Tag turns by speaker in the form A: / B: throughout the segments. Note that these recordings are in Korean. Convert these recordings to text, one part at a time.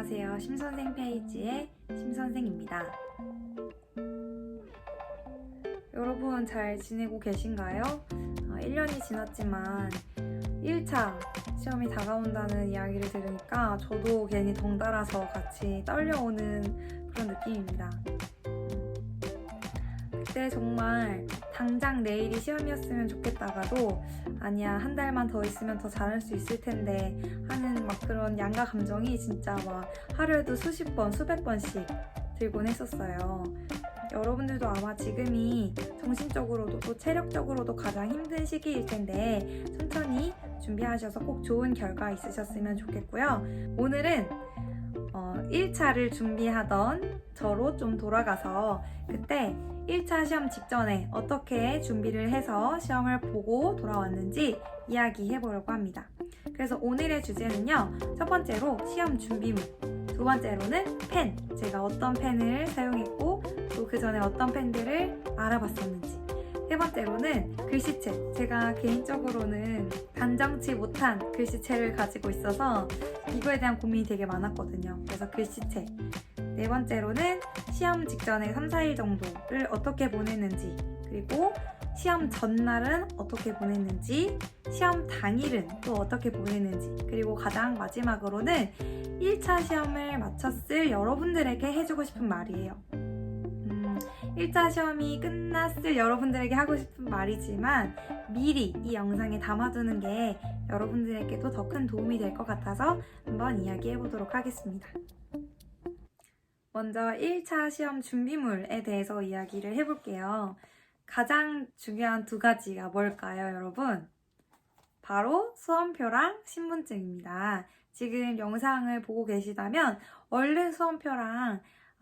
A: 안녕하세요. 심선생 페이지의 심선생입니다. 여러분 잘 지내고 계신가요? 1년이 지났지만 1차 시험이 다가온다는 이야기를 들으니까 저도 괜히 덩달아서 같이 떨려오는 그런 느낌입니다. 그때 정말 당장 내일이 시험이었으면 좋겠다가도 아니야, 한 달만 더 있으면 더 잘할 수 있을 텐데 하는 막 그런 양가 감정이 진짜 막 하루에도 수십 번, 수백 번씩 들곤 했었어요. 여러분들도 아마 지금이 정신적으로도 또 체력적으로도 가장 힘든 시기일 텐데 천천히 준비하셔서 꼭 좋은 결과 있으셨으면 좋겠고요. 오늘은 1차를 준비하던 저로 좀 돌아가서 그때 1차 시험 직전에 어떻게 준비를 해서 시험을 보고 돌아왔는지 이야기해보려고 합니다. 그래서 오늘의 주제는요, 첫 번째로 시험 준비물, 두 번째로는 펜, 제가 어떤 펜을 사용했고 또 그 전에 어떤 펜들을 알아봤었는지, 세 번째로는 글씨체, 제가 개인적으로는 단정치 못한 글씨체를 가지고 있어서 이거에 대한 고민이 되게 많았거든요. 그래서 글씨체, 네 번째로는 시험 직전에 3, 4일 정도를 어떻게 보냈는지, 그리고 시험 전날은 어떻게 보냈는지, 시험 당일은 또 어떻게 보냈는지, 그리고 가장 마지막으로는 1차 시험을 마쳤을 여러분들에게 해주고 싶은 말이에요. 1차 시험이 끝났을 여러분들에게 하고 싶은 말이지만 미리 이 영상에 담아두는 게 여러분들에게도 더 큰 도움이 될 것 같아서 한번 이야기해 보도록 하겠습니다. 먼저 1차 시험 준비물에 대해서 이야기를 해볼게요. 가장 중요한 두 가지가 뭘까요, 여러분? 바로 수험표랑 신분증입니다. 지금 영상을 보고 계시다면 얼른 수험표랑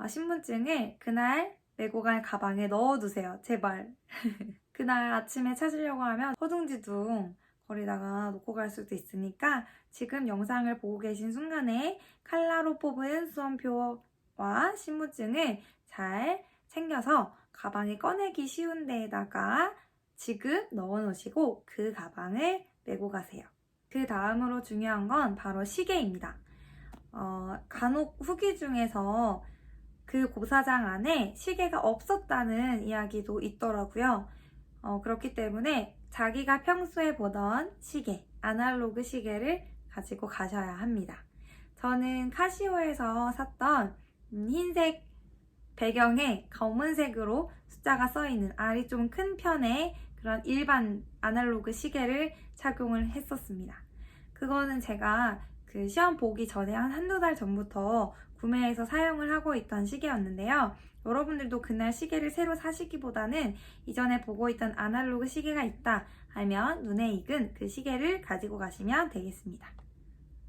A: 신분증을 그날 메고 갈 가방에 넣어두세요. 제발. 그날 아침에 찾으려고 하면 허둥지둥 거리다가 놓고 갈 수도 있으니까 지금 영상을 보고 계신 순간에 칼라로 뽑은 수험표와 신분증을 잘 챙겨서 가방에 꺼내기 쉬운 데에다가 지금 넣어놓으시고 그 가방을 메고 가세요. 그 다음으로 중요한 건 바로 시계입니다. 간혹 후기 중에서 그 고사장 안에 시계가 없었다는 이야기도 있더라고요. 그렇기 때문에 자기가 평소에 보던 시계, 아날로그 시계를 가지고 가셔야 합니다. 저는 카시오에서 샀던 흰색 배경에 검은색으로 숫자가 써있는 알이 좀 큰 편의 그런 일반 아날로그 시계를 착용을 했었습니다. 그거는 제가 그 시험 보기 전에 한두 달 전부터 구매해서 사용을 하고 있던 시계였는데요. 여러분들도 그날 시계를 새로 사시기보다는 이전에 보고 있던 아날로그 시계가 있다 하면 눈에 익은 그 시계를 가지고 가시면 되겠습니다.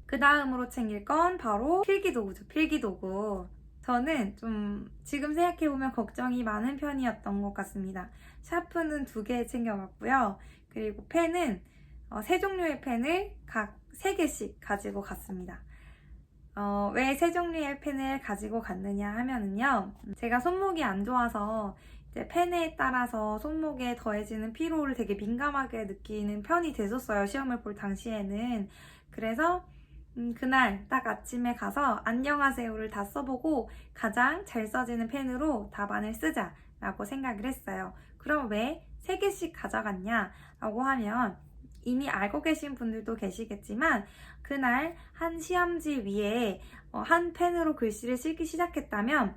A: 그 다음으로 챙길 건 바로 필기도구죠. 필기도구. 저는 좀 지금 생각해보면 걱정이 많은 편이었던 것 같습니다. 샤프는 2개 챙겨갔고요. 그리고 펜은 3종류의 펜을 각 3개씩 가지고 갔습니다. 왜 3종류의 펜을 가지고 갔느냐 하면은요, 제가 손목이 안 좋아서 이제 펜에 따라서 손목에 더해지는 피로를 되게 민감하게 느끼는 편이 됐었어요. 시험을 볼 당시에는. 그래서 그날 딱 아침에 가서 안녕하세요를 다 써보고 가장 잘 써지는 펜으로 답안을 쓰자라고 생각을 했어요. 그럼 왜 3개씩 가져갔냐 라고 하면 이미 알고 계신 분들도 계시겠지만 그날 한 시험지 위에 한 펜으로 글씨를 쓰기 시작했다면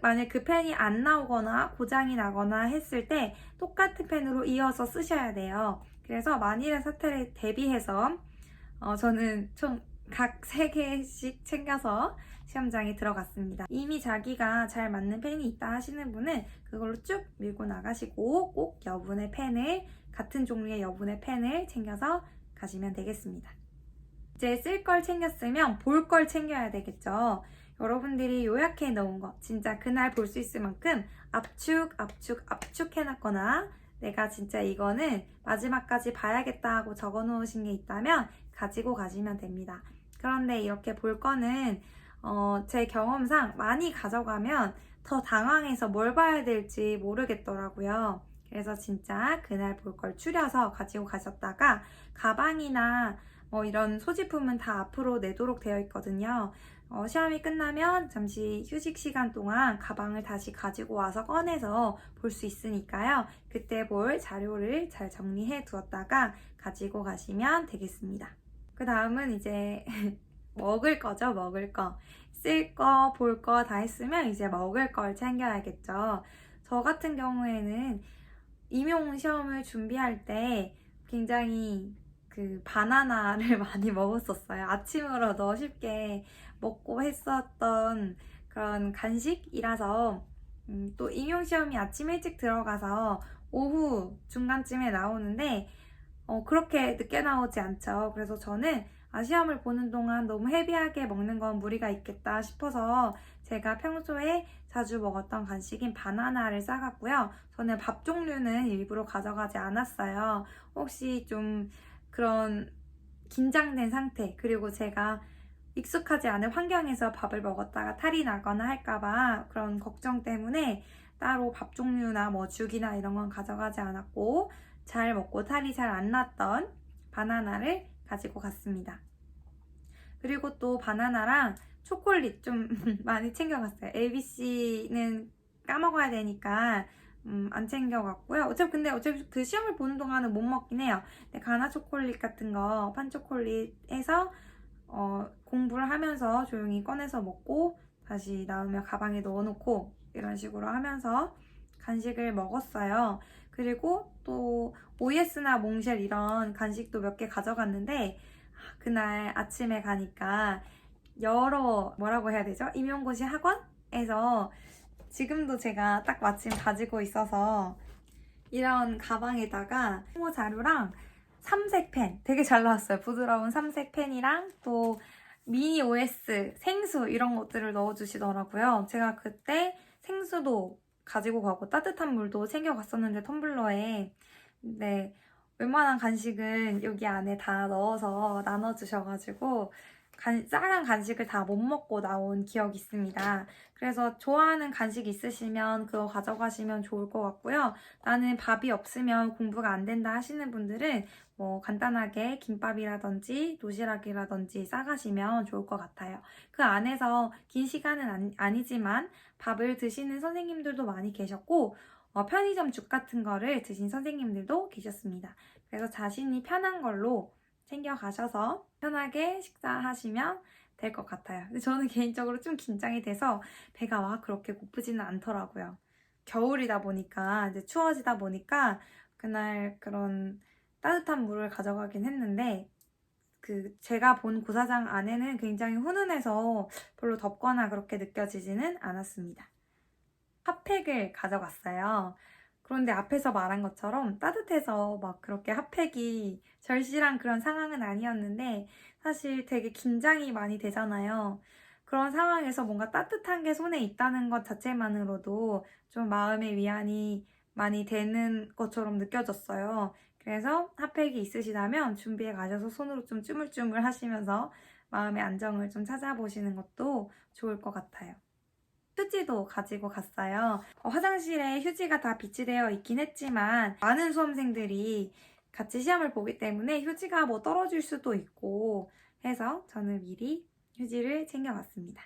A: 만약 그 펜이 안 나오거나 고장이 나거나 했을 때 똑같은 펜으로 이어서 쓰셔야 돼요. 그래서 만일의 사태를 대비해서 저는 총 각 3개씩 챙겨서 시험장에 들어갔습니다. 이미 자기가 잘 맞는 펜이 있다 하시는 분은 그걸로 쭉 밀고 나가시고 꼭 여분의 펜을, 같은 종류의 여분의 펜을 챙겨서 가시면 되겠습니다. 이제 쓸 걸 챙겼으면 볼 걸 챙겨야 되겠죠. 여러분들이 요약해 놓은 거, 진짜 그날 볼 수 있을 만큼 압축 해놨거나 내가 진짜 이거는 마지막까지 봐야겠다 하고 적어 놓으신 게 있다면 가지고 가시면 됩니다. 그런데 이렇게 볼 거는 제 경험상 많이 가져가면 더 당황해서 뭘 봐야 될지 모르겠더라고요. 그래서 진짜 그날 볼 걸 추려서 가지고 가셨다가 가방이나 이런 소지품은 다 앞으로 내도록 되어 있거든요. 시험이 끝나면 잠시 휴식 시간 동안 가방을 다시 가지고 와서 꺼내서 볼 수 있으니까요. 그때 볼 자료를 잘 정리해 두었다가 가지고 가시면 되겠습니다. 그 다음은 이제 먹을 거죠, 먹을 거. 쓸 거, 볼 거 다 했으면 이제 먹을 걸 챙겨야겠죠. 저 같은 경우에는 임용 시험을 준비할 때 굉장히 그 바나나를 많이 먹었었어요. 아침으로도 쉽게 먹고 했었던 그런 간식이라서 또 임용 시험이 아침 일찍 들어가서 오후 중간쯤에 나오는데 그렇게 늦게 나오지 않죠. 그래서 저는 시험을 보는 동안 너무 헤비하게 먹는 건 무리가 있겠다 싶어서 제가 평소에 자주 먹었던 간식인 바나나를 싸갔고요. 저는 밥 종류는 일부러 가져가지 않았어요. 혹시 좀 그런 긴장된 상태, 그리고 제가 익숙하지 않은 환경에서 밥을 먹었다가 탈이 나거나 할까봐 그런 걱정 때문에 따로 밥 종류나 뭐 죽이나 이런 건 가져가지 않았고 잘 먹고 탈이 잘 안 났던 바나나를 가지고 갔습니다. 그리고 또 바나나랑 초콜릿 좀 많이 챙겨갔어요. ABC는 까먹어야 되니까 안 챙겨갔고요. 어차피 그 시험을 보는 동안은 못 먹긴 해요. 근데 가나 초콜릿 같은 거, 판 초콜릿 해서 공부를 하면서 조용히 꺼내서 먹고 다시 나오면 가방에 넣어놓고 이런 식으로 하면서 간식을 먹었어요. 그리고 또 OS나 몽쉘 이런 간식도 몇 개 가져갔는데 그날 아침에 가니까 여러 뭐라고 해야 되죠? 임용고시 학원에서 지금도 제가 딱 마침 가지고 있어서 이런 가방에다가 홍보 자료랑 삼색 펜 되게 잘 나왔어요. 부드러운 삼색 펜이랑 또 미니 OS, 생수 이런 것들을 넣어주시더라고요. 제가 그때 생수도 가지고 가고 따뜻한 물도 챙겨갔었는데 텀블러에 근데 웬만한 간식은 여기 안에 다 넣어서 나눠주셔가지고 작은 간식을 다 못 먹고 나온 기억이 있습니다. 그래서 좋아하는 간식 있으시면 그거 가져가시면 좋을 것 같고요. 나는 밥이 없으면 공부가 안 된다 하시는 분들은 뭐 간단하게 김밥이라든지 도시락이라든지 싸가시면 좋을 것 같아요. 그 안에서 긴 시간은 아니지만 밥을 드시는 선생님들도 많이 계셨고 편의점 죽 같은 거를 드신 선생님들도 계셨습니다. 그래서 자신이 편한 걸로 챙겨가셔서 편하게 식사하시면 될 것 같아요. 근데 저는 개인적으로 좀 긴장이 돼서 배가 그렇게 고프지는 않더라고요. 겨울이다 보니까 이제 추워지다 보니까 그날 그런 따뜻한 물을 가져가긴 했는데 제가 본 고사장 안에는 굉장히 훈훈해서 별로 덥거나 그렇게 느껴지지는 않았습니다. 핫팩을 가져갔어요. 그런데 앞에서 말한 것처럼 따뜻해서 막 그렇게 핫팩이 절실한 그런 상황은 아니었는데 사실 되게 긴장이 많이 되잖아요. 그런 상황에서 뭔가 따뜻한 게 손에 있다는 것 자체만으로도 좀 마음의 위안이 많이 되는 것처럼 느껴졌어요. 그래서 핫팩이 있으시다면 준비해 가셔서 손으로 좀 쭈물쭈물 하시면서 마음의 안정을 좀 찾아보시는 것도 좋을 것 같아요. 휴지도 가지고 갔어요. 화장실에 휴지가 다 비치되어 있긴 했지만 많은 수험생들이 같이 시험을 보기 때문에 휴지가 뭐 떨어질 수도 있고 해서 저는 미리 휴지를 챙겨갔습니다.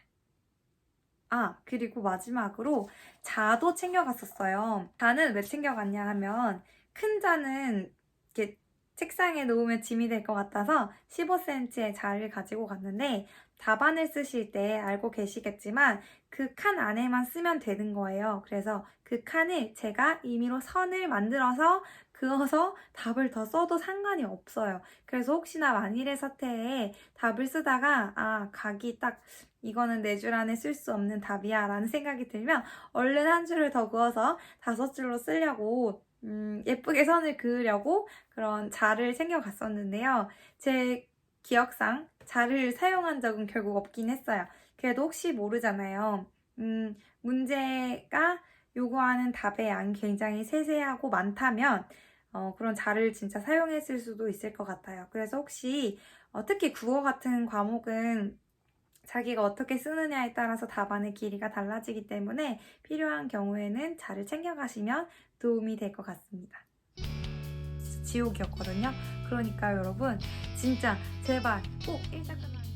A: 그리고 마지막으로 자도 챙겨갔었어요. 자는 왜 챙겨갔냐 하면 큰 자는 이렇게 책상에 놓으면 짐이 될 것 같아서 15cm의 자를 가지고 갔는데 답안을 쓰실 때 알고 계시겠지만 그 칸 안에만 쓰면 되는 거예요. 그래서 그 칸을 제가 임의로 선을 만들어서 그어서 답을 더 써도 상관이 없어요. 그래서 혹시나 만일의 사태에 답을 쓰다가 각이 딱 이거는 4줄 안에 쓸 수 없는 답이야 라는 생각이 들면 얼른 한 줄을 더 그어서 5줄로 쓰려고 예쁘게 선을 그으려고 그런 자를 챙겨갔었는데요. 제 기억상 자를 사용한 적은 결국 없긴 했어요. 그래도 혹시 모르잖아요. 문제가 요구하는 답의 양이 굉장히 세세하고 많다면 그런 자를 진짜 사용했을 수도 있을 것 같아요. 그래서 혹시 특히 국어 같은 과목은 자기가 어떻게 쓰느냐에 따라서 답안의 길이가 달라지기 때문에 필요한 경우에는 자를 챙겨가시면 도움이 될 것 같습니다. 지옥이었거든요. 그러니까 여러분 진짜 제발 꼭 1차 끝나면